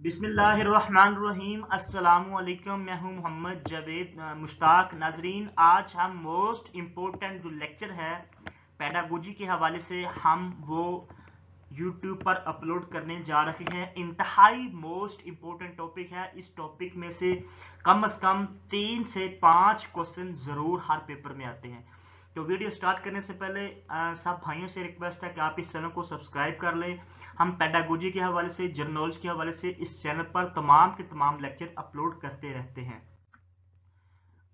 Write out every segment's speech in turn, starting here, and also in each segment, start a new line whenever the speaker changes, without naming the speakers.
बिस्मिल्लाहिर्रहमानिर्रहीम। अस्सलामुअलैकुम। मैं हूं मोहम्मद जावेद मुश्ताक। नाजरीन, आज हम मोस्ट इम्पोर्टेंट जो लेक्चर है पेडागोजी के हवाले से हम वो यूट्यूब पर अपलोड करने जा रहे हैं। इंतहाई मोस्ट इम्पोर्टेंट टॉपिक है। इस टॉपिक में से कम 3 से 5 क्वेश्चन जरूर हर पेपर में आते हैं। तो वीडियो स्टार्ट करने से पहले सब भाइयों से रिक्वेस्ट है कि आप इस चैनल को सब्सक्राइब कर लें। हम पेडागोजी के हवाले से, जर्नल्स के हवाले से इस चैनल पर तमाम के तमाम लेक्चर अपलोड करते रहते हैं।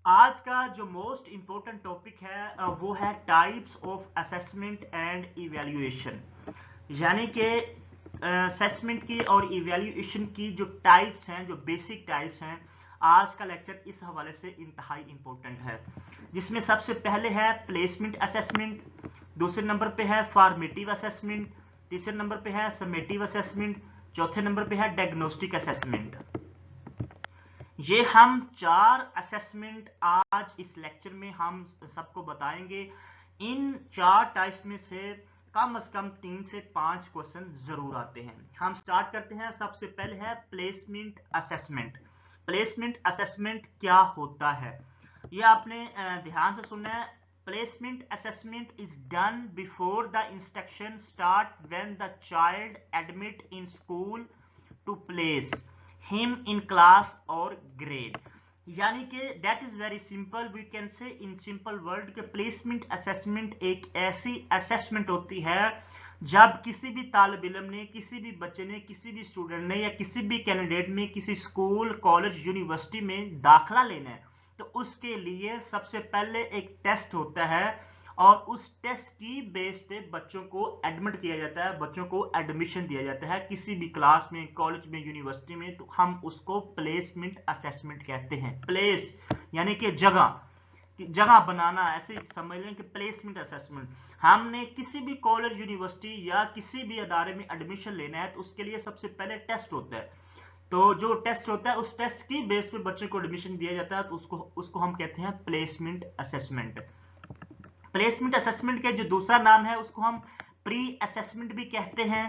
आज का जो मोस्ट इम्पोर्टेंट टॉपिक है वो है types of assessment and evaluation, यानी कि असेसमेंट की और इवैल्यूएशन की जो टाइप्स हैं, जो बेसिक टाइप्स हैं। आज का लेक्चर इस हवाले से इंतहाई इंपॉर्टेंट है, जिसमें सबसे पहले है प्लेसमेंट असेसमेंट, दूसरे नंबर पे है फॉर्मेटिव असेसमेंट, तीसरे नंबर पे है समेटिव असेसमेंट, चौथे नंबर पे है डायग्नोस्टिक असेसमेंट। ये हम 4 असेसमेंट आज इस लेक्चर में हम सबको बताएंगे। इन 4 टाइप्स में से कम 3 से 5 क्वेश्चन जरूर आते हैं। हम स्टार्ट करते हैं। सबसे पहले है प्लेसमेंट असेसमेंट। प्लेसमेंट असेसमेंट क्या होता है, ये आपने ध्यान से सुनना है। Placement assessment is done before the instruction start when the child admit in school to place him in class or grade। यानी कि that is very simple, we can say in simple word कि placement assessment एक ऐसी assessment होती है जब किसी भी तालिब इल्म ने, किसी भी बच्चे ने, किसी भी स्टूडेंट ने या किसी भी कैंडिडेट ने किसी स्कूल, कॉलेज, यूनिवर्सिटी में दाखिला लेना है, तो उसके लिए सबसे पहले एक टेस्ट होता है और उस टेस्ट की बेस पे बच्चों को एडमिट किया जाता है, बच्चों को एडमिशन दिया जाता है किसी भी क्लास में, कॉलेज में, यूनिवर्सिटी में। तो हम उसको प्लेसमेंट असेसमेंट कहते हैं। प्लेस यानी कि जगह बनाना, ऐसे समझ लें कि प्लेसमेंट असेसमेंट। हमने किसी भी कॉलेज, यूनिवर्सिटी या किसी भी अदारे में एडमिशन लेना है तो उसके लिए सबसे पहले टेस्ट होता है। तो जो टेस्ट होता है उस टेस्ट की बेस पे बच्चे को एडमिशन दिया जाता है, तो उसको हम कहते हैं प्लेसमेंट असेसमेंट। प्लेसमेंट असेसमेंट के जो दूसरा नाम है उसको हम प्री असेसमेंट भी कहते हैं,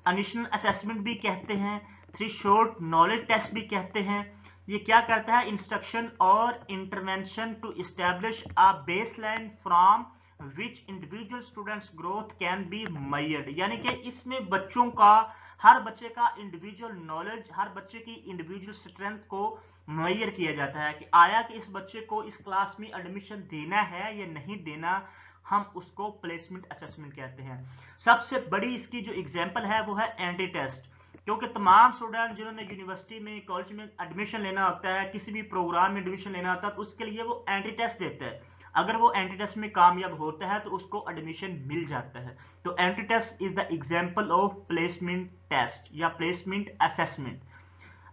इनिशियल असेसमेंट भी कहते हैं, थ्रेशोल्ड नॉलेज टेस्ट भी कहते हैं। ये क्या करता है? इंस्ट्रक्शन और intervention to establish a baseline from which individual students growth can be measured. यानी कि इसमें बच्चों का, हर बच्चे का इंडिविजुअल नॉलेज, हर बच्चे की इंडिविजुअल स्ट्रेंथ को मेजर किया जाता है कि आया कि इस बच्चे को इस क्लास में एडमिशन देना है या नहीं देना। हम उसको प्लेसमेंट असेसमेंट कहते हैं। सबसे बड़ी इसकी जो एग्जांपल है वो है एंटी टेस्ट, क्योंकि तमाम स्टूडेंट जिन्होंने यूनिवर्सिटी में, कॉलेज में एडमिशन लेना होता है, किसी भी प्रोग्राम में एडमिशन लेना होता है, तो उसके लिए वो एंटी टेस्ट देते हैं। अगर वो एंटी टेस्ट में कामयाब होता है तो उसको एडमिशन मिल जाता है। तो anti test is the example of placement test या प्लेसमेंट असेसमेंट।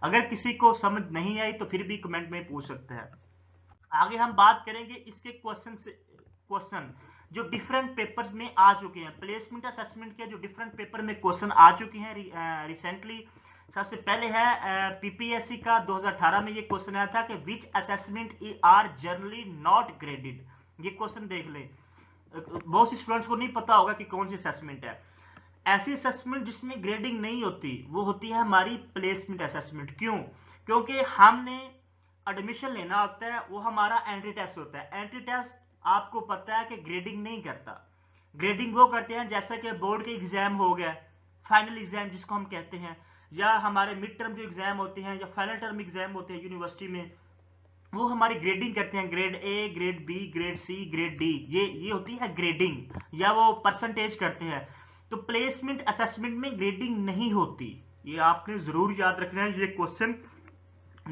अगर किसी को समझ नहीं आई तो फिर भी कमेंट में पूछ सकते हैं। आगे हम बात करेंगे इसके क्वेश्चन जो डिफरेंट पेपर्स में आ चुके हैं। प्लेसमेंट असेसमेंट के जो डिफरेंट पेपर में क्वेश्चन आ चुके हैं रिसेंटली। सबसे पहले है पीपीएससी का 2018 में ये क्वेश्चन आया था कि which assessment are generally not graded. ये क्वेश्चन देख ले, बहुत से स्टूडेंट्स को नहीं पता होगा कि कौन सी असेसमेंट है। ऐसी असेसमेंट जिसमें ग्रेडिंग नहीं होती वो होती है हमारी प्लेसमेंट असेसमेंट। क्यों? क्योंकि हमने एडमिशन लेना होता है, वो हमारा एंट्री टेस्ट होता है। एंट्री टेस्ट आपको पता है कि ग्रेडिंग नहीं करता। ग्रेडिंग वो करते हैं जैसे कि बोर्ड के एग्जाम हो गया, फाइनल एग्जाम जिसको हम कहते हैं, या हमारे मिड टर्म जो एग्जाम होते हैं या फाइनल टर्म एग्जाम होते हैं यूनिवर्सिटी में, वो हमारी ग्रेडिंग करते हैं। Grade A, grade B, grade C, grade D, ये होती है ग्रेडिंग, या वो परसेंटेज करते हैं। तो प्लेसमेंट असेसमेंट में ग्रेडिंग नहीं होती, ये आपने जरूर याद रखना है। ये क्वेश्चन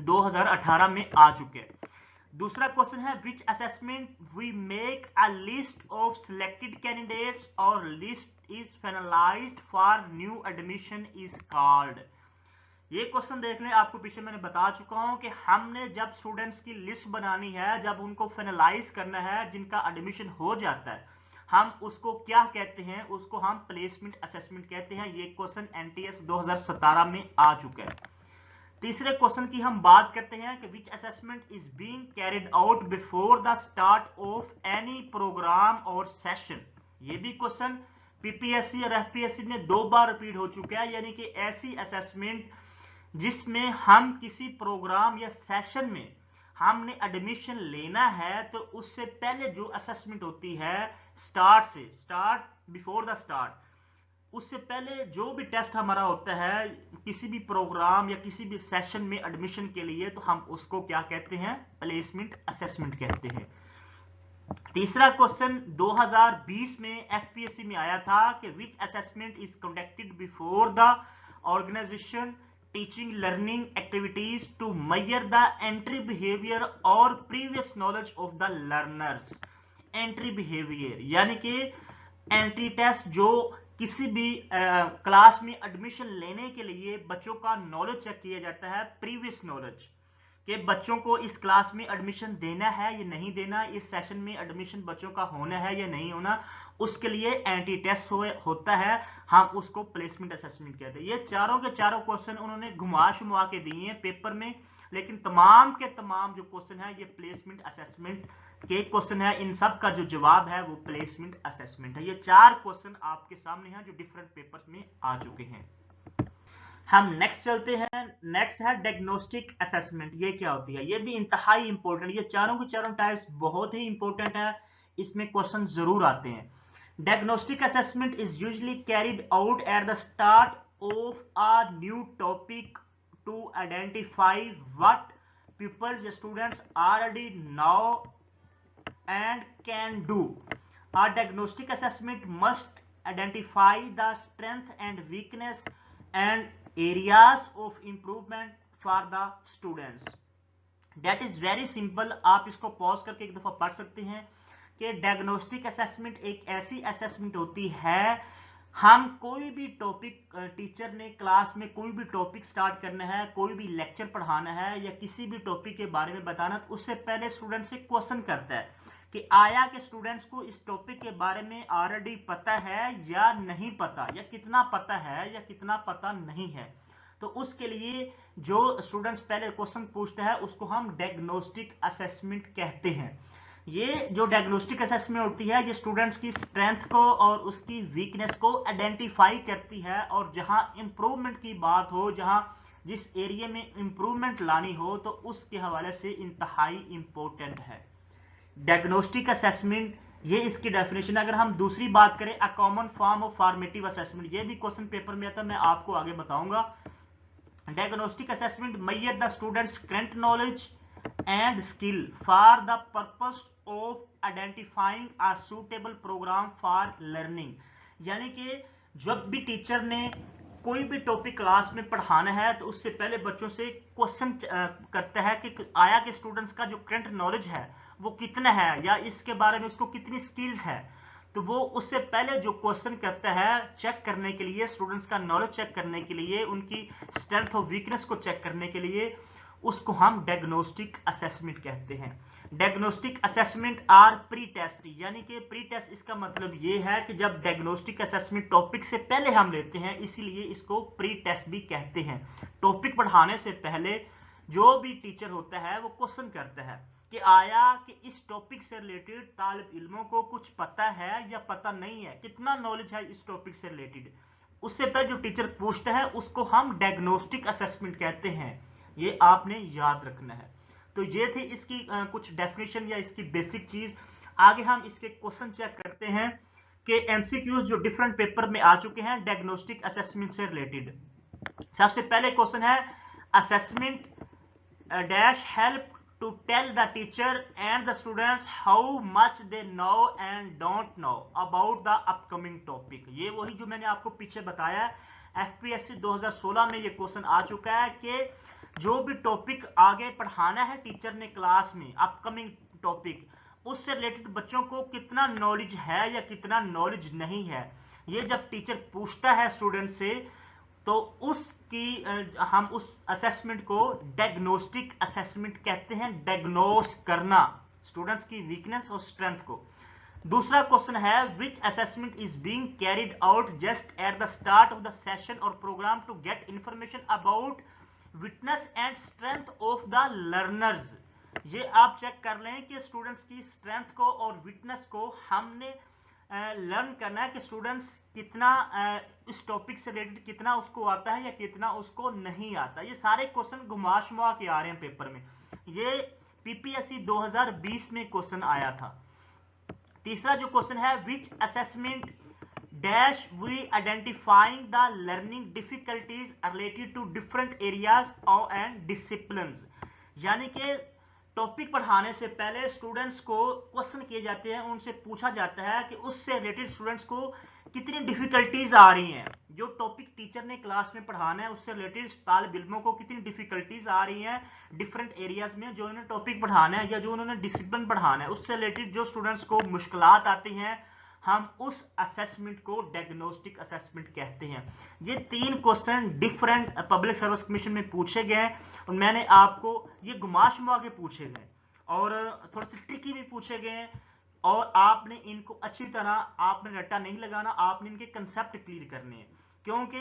2018 में आ चुके हैं। दूसरा क्वेश्चन है which assessment we make a list of selected candidates और list is finalised for new admission is called. ये क्वेश्चन देख लें, आपको पीछे मैंने बता चुका हूं कि हमने जब स्टूडेंट्स की लिस्ट बनानी है, जब उनको फाइनलाइज करना है, जिनका एडमिशन हो जाता है, हम उसको क्या कहते हैं? उसको हम प्लेसमेंट असेसमेंट कहते हैं। ये क्वेश्चन एनटीएस 2017 में आ चुका है। तीसरे क्वेश्चन की हम बात करते हैं कि which assessment is being carried out before the start of any program और सेशन। ये भी क्वेश्चन पीपीएससी और एफपीएससी में 2 बार रिपीट हो चुका है, यानी कि ऐसी असेसमेंट जिसमें हम किसी प्रोग्राम या सेशन में हमने एडमिशन लेना है, तो उससे पहले जो असेसमेंट होती है स्टार्ट बिफोर द स्टार्ट, उससे पहले जो भी टेस्ट हमारा होता है किसी भी प्रोग्राम या किसी भी सेशन में एडमिशन के लिए, तो हम उसको क्या कहते हैं? प्लेसमेंट असेसमेंट कहते हैं। तीसरा क्वेश्चन 2020 में एफपीएससी में आया था कि which assessment is conducted before the organisation teaching learning activities to measure the entry behaviour और previous knowledge of the learners. Entry behaviour यानी कि एंट्री टेस्ट जो किसी भी क्लास में एडमिशन लेने के लिए बच्चों का नॉलेज चेक किया जाता है, प्रीवियस नॉलेज कि बच्चों को इस क्लास में एडमिशन देना है या नहीं देना, इस सेशन में एडमिशन बच्चों का होना है या नहीं होना, उसके लिए एंटी टेस्ट होता है, हम उसको प्लेसमेंट असेसमेंट कहते हैं। ये चारों के चारों क्वेश्चन उन्होंने घुमा शुमा के दिए हैं पेपर में, लेकिन तमाम के तमाम जो क्वेश्चन है ये प्लेसमेंट असेसमेंट के क्वेश्चन है। इन सब का जो जवाब है वो प्लेसमेंट असेसमेंट है। ये 4 क्वेश्चन आपके सामने हैं जो डिफरेंट पेपर में आ चुके हैं। हम नेक्स्ट चलते हैं। नेक्स्ट है डायग्नोस्टिक असेसमेंट। ये क्या होती है? ये भी इंतहाई इंपॉर्टेंट, ये चारों के चारों टाइप्स बहुत ही इंपॉर्टेंट है, इसमें क्वेश्चन जरूर आते हैं। Diagnostic assessment is usually carried out at the start of a new topic to identify what peoples students already know and can do. A diagnostic assessment must identify the strength and weakness and areas of improvement for the students. That is very simple. आप इसको pause करके एक दफा पढ़ सकते हैं कि diagnostic assessment एक ऐसी असेसमेंट होती है, हम कोई भी टॉपिक, टीचर ने क्लास में कोई भी टॉपिक स्टार्ट करना है, कोई भी लेक्चर पढ़ाना है या किसी भी टॉपिक के बारे में बताना, तो उससे पहले स्टूडेंट से क्वेश्चन करता है कि आया कि स्टूडेंट्स को इस टॉपिक के बारे में ऑलरेडी पता है या नहीं पता, या कितना पता है या कितना पता नहीं है। तो उसके लिए जो स्टूडेंट्स पहले क्वेश्चन पूछते हैं उसको हम डायग्नोस्टिक असेसमेंट कहते हैं। ये जो डायग्नोस्टिक असेसमेंट होती है ये स्टूडेंट्स की स्ट्रेंथ को और उसकी वीकनेस को आइडेंटिफाई करती है, और जहां इंप्रूवमेंट की बात हो, जहां जिस एरिया में इंप्रूवमेंट लानी हो, तो उसके हवाले से इंतहाई इंपॉर्टेंट है डायग्नोस्टिक असेसमेंट। ये इसकी डेफिनेशन। अगर हम दूसरी बात करें, a common form of formative assessment, ये भी क्वेश्चन पेपर में आता है, मैं आपको आगे बताऊंगा। Diagnostic assessment measure the students current knowledge and skill for the purpose of identifying a suitable program for learning। यानी कि जब भी टीचर ने कोई भी टॉपिक क्लास में पढ़ाना है तो उससे पहले बच्चों से क्वेश्चन करता है कि आया कि स्टूडेंट्स का जो करंट नॉलेज है वो कितना है, या इसके बारे में उसको कितनी स्किल्स है। तो वो उससे पहले जो क्वेश्चन करता है चेक करने के लिए, स्टूडेंट्स का नॉलेज चेक करने के लिए, उनकी स्ट्रेंथ और वीकनेस को चेक करने के लिए, उसको हम डायग्नोस्टिक असेसमेंट कहते हैं। Diagnostic assessment are pre test, यानी कि प्री टेस्ट इसका मतलब ये है कि जब डायग्नोस्टिक असेसमेंट टॉपिक से पहले हम लेते हैं, इसीलिए इसको प्री टेस्ट भी कहते हैं। टॉपिक पढ़ाने से पहले जो भी टीचर होता है वो क्वेश्चन करता है कि आया कि इस टॉपिक से रिलेटेड तालिब इल्मों को कुछ पता है या पता नहीं है, कितना नॉलेज है इस टॉपिक से रिलेटेड। उससे पहले जो टीचर पूछता है उसको हम डायग्नोस्टिक असेसमेंट कहते हैं। ये आपने याद रखना है। तो ये थी इसकी कुछ डेफिनेशन या इसकी बेसिक चीज। आगे हम इसके क्वेश्चन चेक करते हैं कि एमसीक्यूज जो डिफरेंट पेपर में आ चुके हैं डायग्नोस्टिक असेसमेंट से रिलेटेड। सबसे पहले क्वेश्चन है, assessment dash help to tell the teacher and the students how much they know and don't know about the upcoming topic. ये वही जो मैंने आपको पीछे बताया, एफपीएससी 2016 में ये क्वेश्चन आ चुका है कि जो भी टॉपिक आगे पढ़ाना है टीचर ने क्लास में, अपकमिंग टॉपिक, उससे रिलेटेड बच्चों को कितना नॉलेज है या कितना नॉलेज नहीं है। ये जब टीचर पूछता है स्टूडेंट से तो उसकी हम उस असेसमेंट को डायग्नोस्टिक असेसमेंट कहते हैं। डायग्नोस करना स्टूडेंट्स की वीकनेस और स्ट्रेंथ को। दूसरा क्वेश्चन है, which assessment is being carried out just at the start of the session और programme to get information about witness and strength of the learners. ये आप चेक कर लें कि स्टूडेंट्स की स्ट्रेंथ को और विटनेस को हमने लर्न करना है कि स्टूडेंट्स कितना इस टॉपिक से रिलेटेड कितना उसको आता है या कितना उसको नहीं आता। ये सारे क्वेश्चन घुमा शुमा के आ रहे हैं पेपर में। ये पीपीएससी 2020 में क्वेश्चन आया था। तीसरा जो क्वेश्चन है, which assessment dash we identifying the learning difficulties related to different areas and disciplines. यानी कि टॉपिक पढ़ाने से पहले स्टूडेंट्स को क्वेश्चन किए जाते हैं, उनसे पूछा जाता है कि उससे रिलेटेड स्टूडेंट्स को कितनी डिफिकल्टीज आ रही हैं। जो टॉपिक टीचर ने क्लास में पढ़ाना है उससे रिलेटेड तालिब इल्मों को कितनी डिफिकल्टीज आ रही हैं डिफरेंट एरियाज में जो उन्होंने टॉपिक पढ़ाना है या जो उन्होंने डिसिप्लिन पढ़ाना है, उससे रिलेटेड जो स्टूडेंट्स को मुश्किलात आती हैं, हम उस असेसमेंट को डायग्नोस्टिक असेसमेंट कहते हैं। ये 3 question different public service commission में पूछे गए और मैंने आपको ये घुमा शुमा के पूछे गए और थोड़े से ट्रिकी भी पूछे गए और आपने इनको अच्छी तरह आपने रट्टा नहीं लगाना, आपने इनके कंसेप्ट क्लियर करने हैं, क्योंकि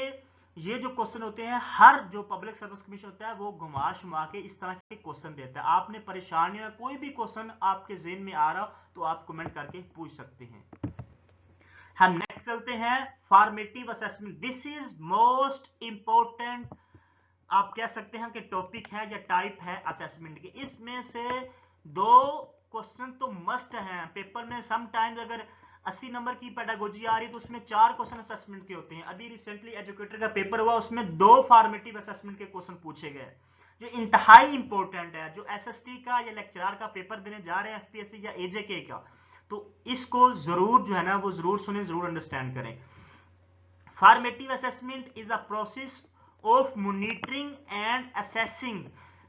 ये जो क्वेश्चन होते हैं हर जो पब्लिक सर्विस कमीशन होता है वो घुमा शुमा के इस तरह के क्वेश्चन देता है। आपने परेशानी या कोई भी क्वेश्चन आपके ज़हन में आ रहा तो आप कमेंट करके पूछ सकते हैं। हम नेक्स्ट चलते हैं, formative assessment. This is most important, आप कह सकते हैं कि टॉपिक है या टाइप है असेसमेंट के। इसमें से 2 क्वेश्चन तो मस्ट हैं पेपर में। समटाइम्स अगर 80 नंबर की पेडागोजी आ रही है तो उसमें 4 क्वेश्चन असेसमेंट के होते हैं। अभी रिसेंटली एजुकेटर का पेपर हुआ, उसमें 2 फॉर्मेटिव असेसमेंट के क्वेश्चन पूछे गए जो इंतहाई इंपॉर्टेंट है। जो एसएसटी का या लेक्चरर का पेपर देने जा रहे हैं एफपीएससी या एजेके का, तो इसको जरूर जो है ना वो जरूर सुने, जरूर अंडरस्टैंड करें। Formative assessment is a process of monitoring and assessing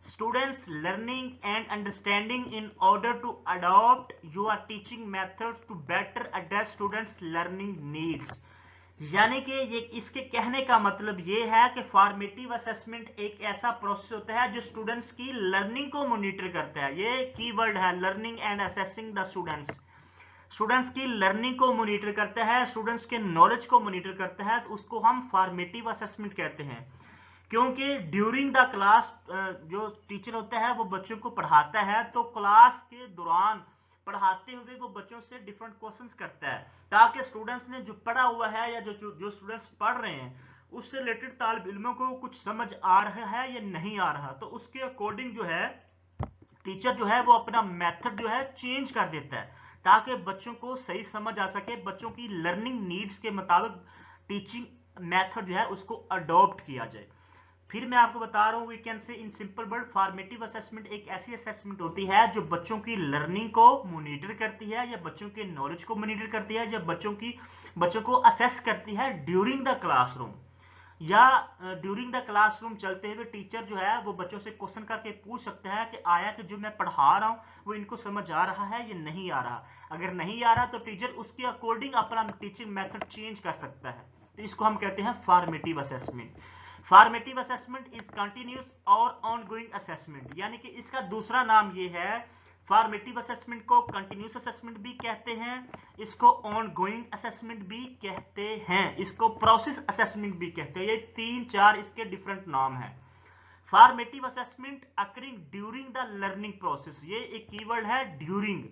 students learning and understanding in order to adopt your teaching methods to better address students learning needs। यानी कि ये इसके कहने का मतलब ये है कि फॉर्मेटिव असेसमेंट एक ऐसा प्रोसेस होता है जो स्टूडेंट्स की लर्निंग को मॉनिटर करता है। ये कीवर्ड है, learning and assessing the students. Students की लर्निंग को मॉनिटर करता है, स्टूडेंट्स के नॉलेज को मॉनिटर करता है, तो उसको हम फॉर्मेटिव असेसमेंट कहते हैं। क्योंकि ड्यूरिंग द क्लास जो टीचर होता है वो बच्चों को पढ़ाता है, तो क्लास के दौरान पढ़ाते हुए वो बच्चों से डिफरेंट क्वेश्चंस करता है ताकि स्टूडेंट्स ने जो पढ़ा हुआ है या जो स्टूडेंट्स पढ़ रहे हैं उससे रिलेटेड तालिब इल्मों को कुछ समझ आ रहा है या नहीं आ रहा, तो उसके अकॉर्डिंग जो है टीचर जो है वो अपना मेथड जो है चेंज कर देता है ताकि बच्चों को सही समझ आ सके, बच्चों की लर्निंग नीड्स के मुताबिक टीचिंग मेथड जो है उसको अडॉप्ट किया जाए। फिर मैं आपको बता रहा हूं, we can say in simple word, formative assessment एक ऐसी असेसमेंट होती है जो बच्चों की लर्निंग को मॉनिटर करती है या बच्चों के नॉलेज को मॉनिटर करती है, या बच्चों को असेस करती है ड्यूरिंग द क्लासरूम। या ड्यूरिंग द क्लासरूम चलते हुए टीचर जो है वो बच्चों से क्वेश्चन करके पूछ सकता है कि आया कि जो मैं पढ़ा रहा हूँ वो इनको समझ आ रहा है या नहीं आ रहा। अगर नहीं आ रहा तो टीचर उसके अकॉर्डिंग अपना टीचिंग मेथड चेंज कर सकता है, तो इसको हम कहते हैं formative assessment. Formative assessment is continuous और ऑनगोइंग असेसमेंट, यानी कि इसका दूसरा नाम ये है। फॉर्मेटिव असेसमेंट को कंटिन्यूस असेसमेंट भी कहते हैं, इसको ऑनगोइंग असेसमेंट भी कहते हैं, इसको प्रोसेस असेसमेंट भी कहते हैं। ये 3-4 इसके डिफरेंट नाम हैं। Formative assessment occurring during the learning process, ये एक कीवर्ड है, ड्यूरिंग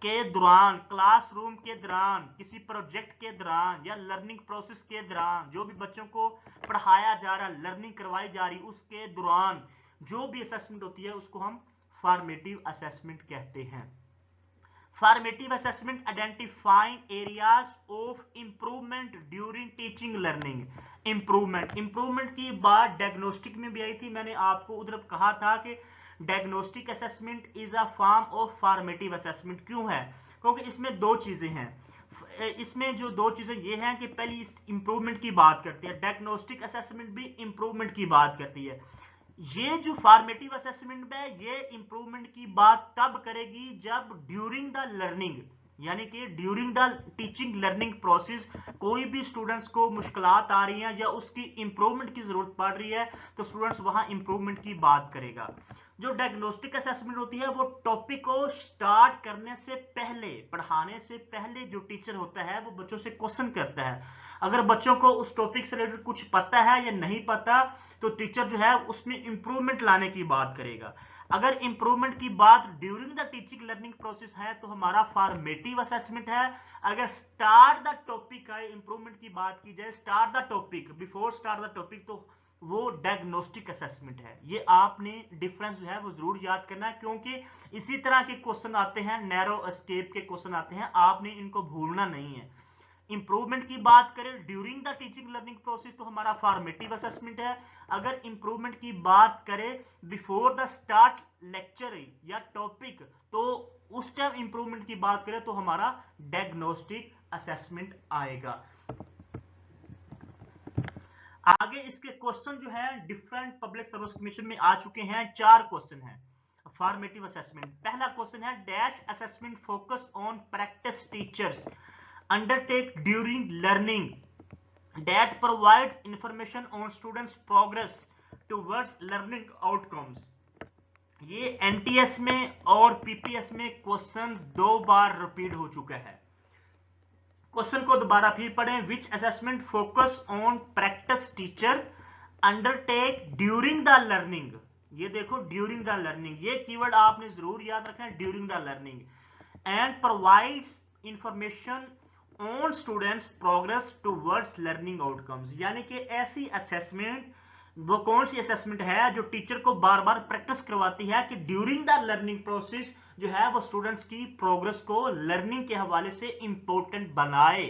के दौरान, क्लासरूम के दौरान, किसी प्रोजेक्ट के दौरान या लर्निंग प्रोसेस के दौरान, जो भी बच्चों को पढ़ाया जा रहा, लर्निंग करवाई जा रही, उसके दौरान जो भी असेसमेंट होती है उसको हम फॉर्मेटिव असेसमेंट कहते हैं। Formative assessment identifying areas of improvement during teaching learning. Improvement की बात डायग्नोस्टिक में भी आई थी, मैंने आपको उधर कहा था कि diagnostic assessment is a form of formative assessment. क्यों है? क्योंकि इसमें 2 चीजें हैं। इसमें जो 2 चीजें ये हैं कि पहली इंप्रूवमेंट की बात करती है, डायग्नोस्टिक असेसमेंट भी इंप्रूवमेंट की बात करती है। ये जो फॉर्मेटिव असेसमेंट है ये इंप्रूवमेंट की बात तब करेगी जब ड्यूरिंग द लर्निंग, यानी कि during the teaching learning process कोई भी स्टूडेंट्स को मुश्किलात आ रही हैं या उसकी इंप्रूवमेंट की जरूरत पड़ रही है तो स्टूडेंट्स वहां इंप्रूवमेंट की बात करेगा। जो डायग्नोस्टिक असेसमेंट होती है वो टॉपिक को स्टार्ट करने से पहले, पढ़ाने से पहले जो टीचर होता है वो बच्चों से क्वेश्चन करता है। अगर बच्चों को उस टॉपिक से रिलेटेड कुछ पता है या नहीं पता तो टीचर जो है उसमें इंप्रूवमेंट लाने की बात करेगा। अगर इंप्रूवमेंट की बात during the teaching learning process है तो हमारा फॉर्मेटिव असेसमेंट है। अगर स्टार्ट द टॉपिक है, इंप्रूवमेंट की बात की जाए, start the topic, before start the topic, तो वो डायग्नोस्टिक असेसमेंट है। ये आपने डिफरेंस जो है वो जरूर याद करना है, क्योंकि इसी तरह के क्वेश्चन आते हैं, नैरो एस्केप के क्वेश्चन आते हैं, आपने इनको भूलना नहीं है। इंप्रूवमेंट की बात करें during the teaching learning process तो हमारा फॉर्मेटिव असेसमेंट है। अगर इंप्रूवमेंट की बात करें बिफोर द स्टार्ट लेक्चर या टॉपिक, तो उस टाइम इंप्रूवमेंट की बात करें तो हमारा डायग्नोस्टिक असेसमेंट आएगा। आगे इसके क्वेश्चन जो है डिफरेंट पब्लिक सर्विस कमीशन में आ चुके हैं, 4 क्वेश्चन हैं फॉर्मेटिव असेसमेंट। पहला क्वेश्चन है dash assessment focus on practice teachers undertake during learning that provides information on students progress towards learning outcomes। ये एनटीएस में और पीपीएस में क्वेश्चंस 2 बार रिपीट हो चुका है। क्वेश्चन को दोबारा फिर पढ़ें। विच assessment focus on practice teacher undertake during the learning. ये देखो ड्यूरिंग द लर्निंग, ये कीवर्ड आपने जरूर याद रखना है, during the learning, and provides information on students progress towards learning outcomes. यानी कि ऐसी असेसमेंट, वो कौन सी असेसमेंट है जो टीचर को बार बार प्रैक्टिस करवाती है कि ड्यूरिंग द लर्निंग प्रोसेस जो है वो स्टूडेंट्स की प्रोग्रेस को लर्निंग के हवाले से इंपॉर्टेंट बनाए।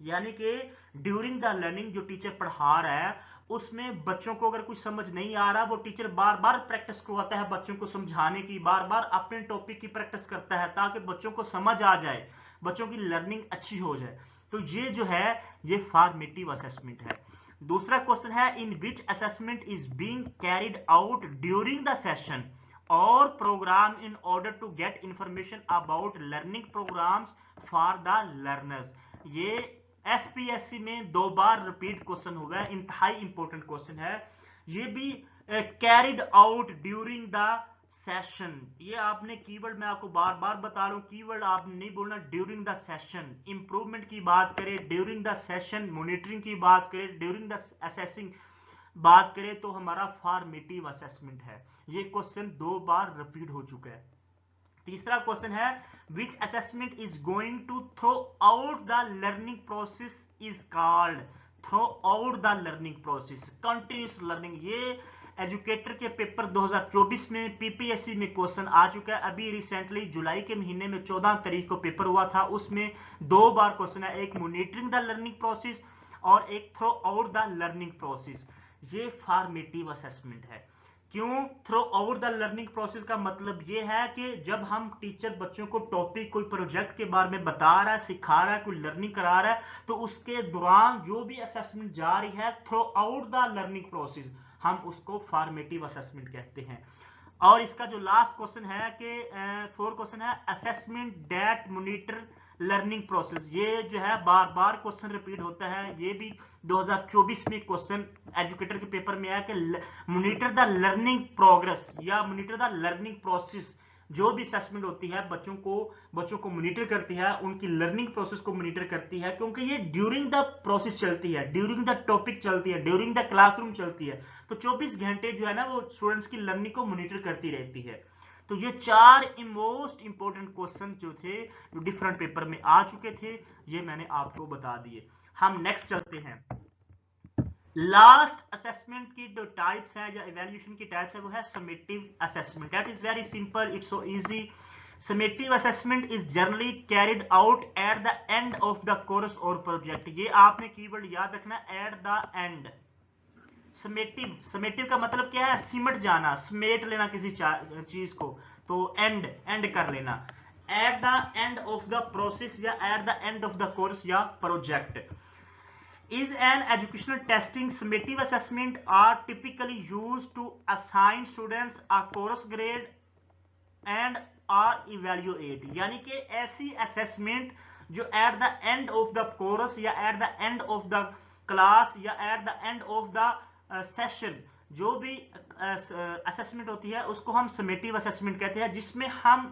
यानी कि ड्यूरिंग द लर्निंग जो टीचर पढ़ा रहा है उसमें बच्चों को अगर कुछ समझ नहीं आ रहा, वो टीचर बार बार प्रैक्टिस करवाता है बच्चों को समझाने की, बार बार अपने टॉपिक की प्रैक्टिस करता है ताकि बच्चों को समझ आ जाए, बच्चों की लर्निंग अच्छी हो जाए। तो ये जो है ये फॉर्मेटिव असेसमेंट है। दूसरा क्वेश्चन है in which assessment is being carried out during the session और programme in order to get information about learning programmes for the learners. ये एफपीएससी में 2 बार रिपीट क्वेश्चन हुआ है, इंतहाई इंपॉर्टेंट क्वेश्चन है। ये भी carried out during the session. ये आपने कीवर्ड, मैं आपको बार बार बता रहा हूं, कीवर्ड आपने नहीं बोलना, ड्यूरिंग द सेशन। इंप्रूवमेंट की बात करें ड्यूरिंग द सेशन, मॉनिटरिंग की बात करें ड्यूरिंग द असेसिंग बात करें तो हमारा फॉर्मेटिव असेसमेंट है। ये क्वेश्चन 2 बार रिपीट हो चुका है। तीसरा क्वेश्चन है which assessment is going to throughout the learning process is called. Throughout the learning process, continuous learning. ये एजुकेटर के पेपर 2024 में पीपीएससी में क्वेश्चन आ चुका है। अभी रिसेंटली जुलाई के महीने में 14 तारीख को पेपर हुआ था, उसमें 2 बार क्वेश्चन है, एक मॉनिटरिंग द लर्निंग प्रोसेस और एक throughout the learning process. ये फॉर्मेटिव असेसमेंट है। क्यों throughout the learning process का मतलब ये है कि जब हम टीचर बच्चों को टॉपिक, कोई प्रोजेक्ट के बारे में बता रहा है, सिखा रहा है, कोई लर्निंग करा रहा है, तो उसके दौरान जो भी असेसमेंट जारी है throughout the learning process, हम उसको फॉर्मेटिव असेसमेंट कहते हैं। और इसका जो लास्ट क्वेश्चन है कि 4 क्वेश्चन है assessment that monitor learning process. ये जो है बार बार क्वेश्चन रिपीट होता है, ये भी 2024 में क्वेश्चन एजुकेटर के पेपर में आया कि मॉनिटर द लर्निंग प्रोग्रेस या मॉनिटर द लर्निंग प्रोसेस। जो भी असेसमेंट होती है बच्चों को मॉनिटर करती है, उनकी लर्निंग प्रोसेस को मॉनिटर करती है, क्योंकि ये ड्यूरिंग द प्रोसेस चलती है, ड्यूरिंग द टॉपिक चलती है, ड्यूरिंग द क्लासरूम चलती है। तो 24 घंटे जो है ना वो स्टूडेंट्स की लर्निंग को मॉनिटर करती रहती है। तो ये 4 मोस्ट इंपोर्टेंट क्वेश्चन जो थे, जो डिफरेंट पेपर में आ चुके थे, ये मैंने आपको बता दिए। हम नेक्स्ट चलते हैं। लास्ट असेसमेंट की जो टाइप्स है या इवैल्यूएशन की टाइप्स है वो है summative assessment. That is very simple, it's so easy. Summative assessment is generally carried out at the end of the course और प्रोजेक्ट। ये आपने कीवर्ड याद रखना, एट द एंड। समेटिव का मतलब क्या है? सिमट जाना, समेट लेना किसी चीज को, तो एंड कर लेना। At the end of the process या at the end of the course या project. Is an educational testing summative assessment are typically used to assign students a course grade and are evaluate। यानी कि ऐसी assessment जो at the end of the course या at the end of the class या at the end of the session जो भी assessment होती है उसको हम summative assessment कहते हैं, जिसमें हम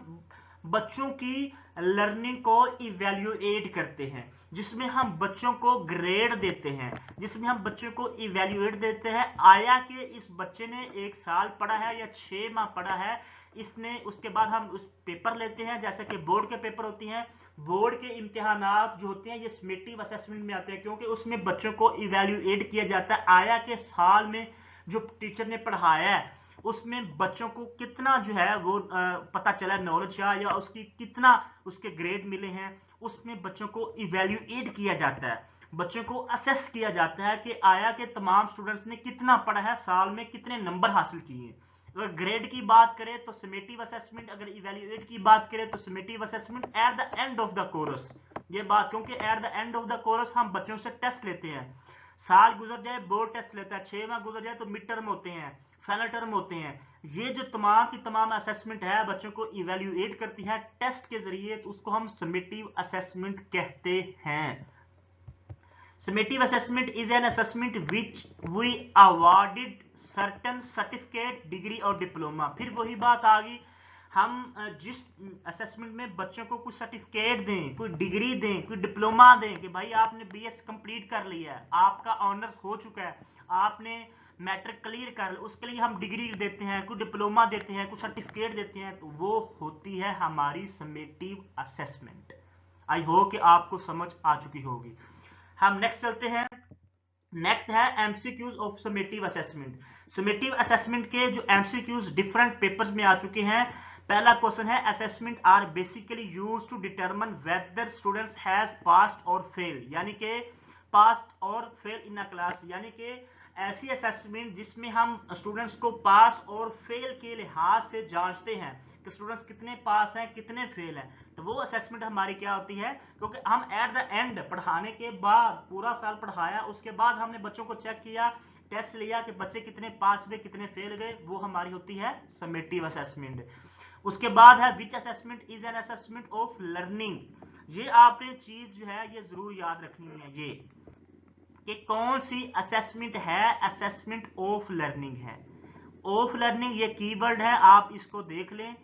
बच्चों की लर्निंग को इवैल्यूएट करते हैं, जिसमें हम बच्चों को ग्रेड देते हैं, जिसमें हम बच्चों को इवैल्यूएट देते हैं। आया कि इस बच्चे ने 1 साल पढ़ा है या 6 माह पढ़ा है, इसने, उसके बाद हम उस पेपर लेते हैं, जैसे कि बोर्ड के पेपर होती हैं। बोर्ड के इम्तिहानात जो होते हैं ये समेटिव असेसमेंट में आते हैं, क्योंकि उसमें बच्चों को इवैल्यूएट किया जाता है। आया के साल में जो टीचर ने पढ़ाया है उसमें बच्चों को कितना जो है वो पता चला नॉलेज या उसकी कितना उसके ग्रेड मिले हैं, उसमें बच्चों को इवैल्यूएट किया जाता है, बच्चों को असेस किया जाता है कि आया के तमाम स्टूडेंट्स ने कितना पढ़ा है, साल में कितने नंबर हासिल किए। अगर ग्रेड की बात करें तो समेटिव असेसमेंट, अगर इवैल्यूएट की बात करें तो summative assessment eight the end of the course. ये बात, क्योंकि eight the end of the course हम बच्चों से टेस्ट लेते हैं, साल गुजर जाए बोर्ड टेस्ट लेता है, 6 माह गुजर जाए तो मिड टर्म होते हैं, फाइनल टर्म होते हैं। ये जो तमाम की तमाम असेसमेंट है बच्चों को इवैल्यूएट करती है टेस्ट के जरिए, तो उसको हम समेटिव असेसमेंट कहते हैं। Summative assessment is an assessment which we awarded certain certificate, degree और डिप्लोमा। फिर वही बात आ गई, हम जिस असेसमेंट में बच्चों को कुछ सर्टिफिकेट दें, कोई डिग्री दें, कोई डिप्लोमा दें कि भाई आपने बीएस कंप्लीट कर लिया है, आपका ऑनर्स हो चुका है, आपने मैट्रिक क्लियर कर लिया, उसके लिए हम डिग्री देते हैं, कोई डिप्लोमा देते हैं, कुछ सर्टिफिकेट देते हैं, तो वो होती है हमारी समेटिव असेसमेंट। आई होप कि आपको समझ आ चुकी होगी। हम नेक्स्ट चलते हैं। नेक्स्ट है MCQs of summative assessment. Summative assessment के जो एमसीक्यूज डिफरेंट पेपर्स में आ चुके हैं। पहला क्वेश्चन है, assessment are basically used to determine whether students has passed और फेल, यानी कि पास्ड और फेल इन अ क्लास, यानी कि ऐसी असेसमेंट जिसमें हम स्टूडेंट्स को पास और फेल के लिहाज से जांचते हैं कि स्टूडेंट्स कितने पास हैं कितने फेल हैं, तो वो असेसमेंट हमारी क्या होती है, क्योंकि हम एट द एंड पढ़ाने के बाद पूरा साल पढ़ाया, उसके बाद हमने बच्चों को चेक किया, टेस्ट लिया कि बच्चे कितने पास हुए कितने फेल गए, वो हमारी होती है समेटिव असेसमेंट। उसके बाद है which assessment is an assessment of learning. ये आपने चीज जो है ये जरूर याद रखनी है, ये कि कौन सी असेसमेंट है, असेसमेंट ऑफ लर्निंग है। ऑफ लर्निंग ये कीवर्ड है, आप इसको देख लें,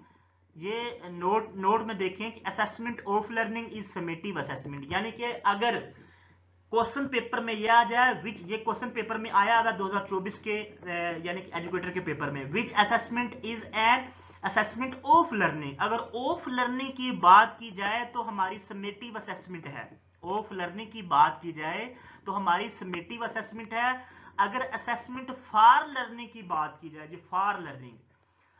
ये नोट में देखें कि assessment of learning is summative assessment, यानी कि अगर क्वेश्चन पेपर में यह आ जाए विच, ये क्वेश्चन पेपर में आया हुआ 2024 के यानी कि एजुकेटर के पेपर में, विच assessment is an assessment of learning. अगर ऑफ लर्निंग की बात की जाए तो हमारी समेटिव असेसमेंट है। ऑफ लर्निंग की बात की जाए तो हमारी समेटिव असेसमेंट है। अगर असेसमेंट फॉर लर्निंग की बात की जाए, जो फॉर लर्निंग,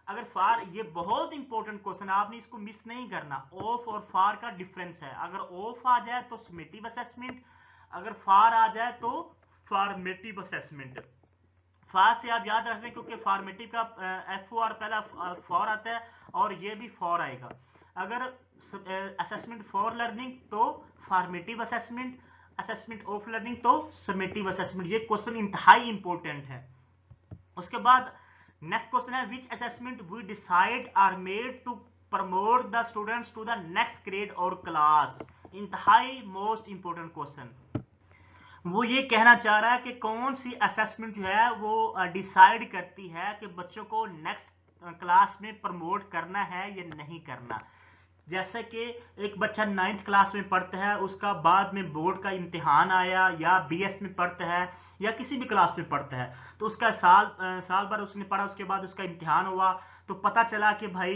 अगर फॉर, ये बहुत इंपॉर्टेंट क्वेश्चन है, आपने इसको मिस नहीं करना। ऑफ और फॉर का डिफरेंस है, अगर ऑफ आ जाए तो समेटिव असेसमेंट, अगर फॉर आ जाए तो फॉर्मेटिव असेसमेंट। फॉर से आप याद रख रहे हैं क्योंकि फॉर्मेटिव का FOR पहला फॉर आता है और ये भी फॉर आएगा। अगर असेसमेंट फॉर लर्निंग तो formative assessment, assessment of learning तो समेटिव असेसमेंट। ये क्वेश्चन इंतहाई इंपॉर्टेंट है। उसके बाद नेक्स्ट क्वेश्चन है, which assessment we decide are made to promote the students to the next grade और क्लास। इंतहाई मोस्ट इंपॉर्टेंट क्वेश्चन। वो ये कहना चाह रहा है कि कौन सी असेसमेंट जो है वो डिसाइड करती है कि बच्चों को नेक्स्ट क्लास में प्रमोट करना है या नहीं करना। जैसे कि एक बच्चा 9th क्लास में पढ़ता है, उसका बाद में बोर्ड का इम्तिहान आया, या BS में पढ़ता है या किसी भी क्लास में पढ़ता है, तो उसका साल भर उसने पढ़ा, उसके बाद उसका इम्तिहान हुआ, तो पता चला कि भाई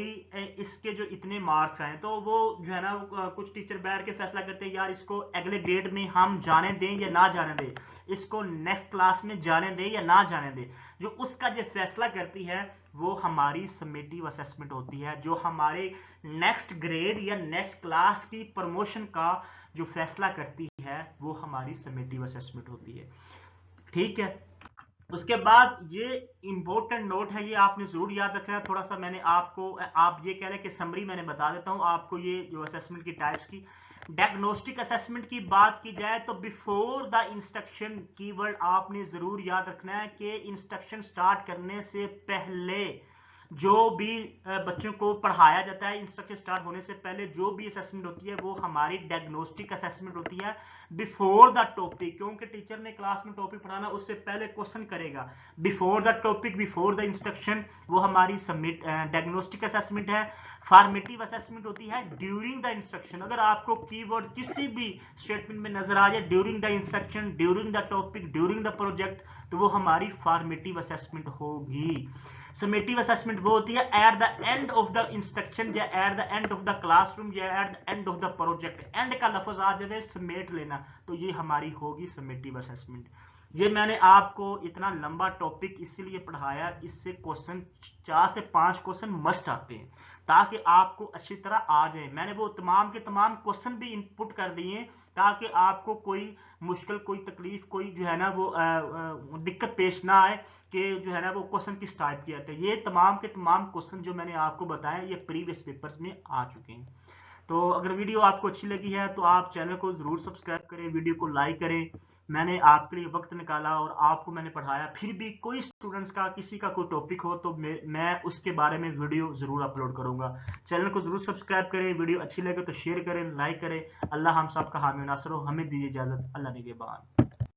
इसके जो इतने मार्क्स आए, तो वो जो है ना कुछ टीचर बैठ के फैसला करते हैं यार इसको अगले ग्रेड में हम जाने दें या ना जाने दें, इसको नेक्स्ट क्लास में जाने दें या ना जाने दें। जो उसका जो फैसला करती है वो हमारी समेटिव असेसमेंट होती है, जो हमारे नेक्स्ट ग्रेड या नेक्स्ट क्लास की प्रमोशन का जो फैसला करती है वो हमारी समेटिव असेसमेंट होती है। ठीक है। उसके बाद ये इंपॉर्टेंट नोट है, ये आपने जरूर याद रखना है। थोड़ा सा मैंने आपको, आप ये कह रहे हैं कि समरी मैंने बता देता हूं आपको, ये जो असेसमेंट की टाइप्स की। डायग्नोस्टिक असेसमेंट की बात की जाए तो बिफोर द इंस्ट्रक्शन कीवर्ड आपने जरूर याद रखना है कि इंस्ट्रक्शन स्टार्ट करने से पहले जो भी बच्चों को पढ़ाया जाता है इंस्ट्रक्शन स्टार्ट होने से पहले जो भी असेसमेंट होती है वो हमारी डायग्नोस्टिक असेसमेंट होती है बिफोर द टॉपिक, क्योंकि टीचर ने क्लास में टॉपिक पढ़ाना उससे पहले क्वेश्चन करेगा before the topic before the instruction, वो हमारी सबमिट डायग्नोस्टिक असेसमेंट है। फॉर्मेटिव असेसमेंट होती है ड्यूरिंग द इंस्ट्रक्शन, अगर आपको कीवर्ड किसी भी स्टेटमेंट में नजर आ जाए during the instruction, during the topic, during the project, तो वो हमारी फॉर्मेटिव असेसमेंट होगी। समेटिव असेसमेंट वो होती है at the end of the instruction या at the end of the classroom या at the end of the project, end का लफ्ज आ जाए समेट लेना, तो ये हमारी होगी समेटिव असेसमेंट। ये मैंने आपको इतना लंबा टॉपिक इसीलिए पढ़ाया, इससे क्वेश्चन 4 से 5 क्वेश्चन मस्ट आते हैं ताकि आपको अच्छी तरह आ जाए। मैंने वो तमाम के तमाम क्वेश्चन भी इनपुट कर दिए ताकि आपको कोई मुश्किल, कोई तकलीफ, कोई जो है ना वो दिक्कत पेश ना आए कि जो है ना वो क्वेश्चन किस टाइप के आते हैं। ये तमाम के तमाम क्वेश्चन जो मैंने आपको बताए ये प्रीवियस पेपर्स में आ चुके हैं। तो अगर वीडियो आपको अच्छी लगी है तो आप चैनल को जरूर सब्सक्राइब करें, वीडियो को लाइक करें। मैंने आपके लिए वक्त निकाला और आपको मैंने पढ़ाया, फिर भी कोई स्टूडेंट्स का किसी का कोई टॉपिक हो तो मैं उसके बारे में वीडियो जरूर अपलोड करूंगा। चैनल को जरूर सब्सक्राइब करें, वीडियो अच्छी लगे तो शेयर करें, लाइक करें। अल्लाह हम सब का हामी नासर हो। हमें दीजिए इजाजत। अल्लाह निगहबान।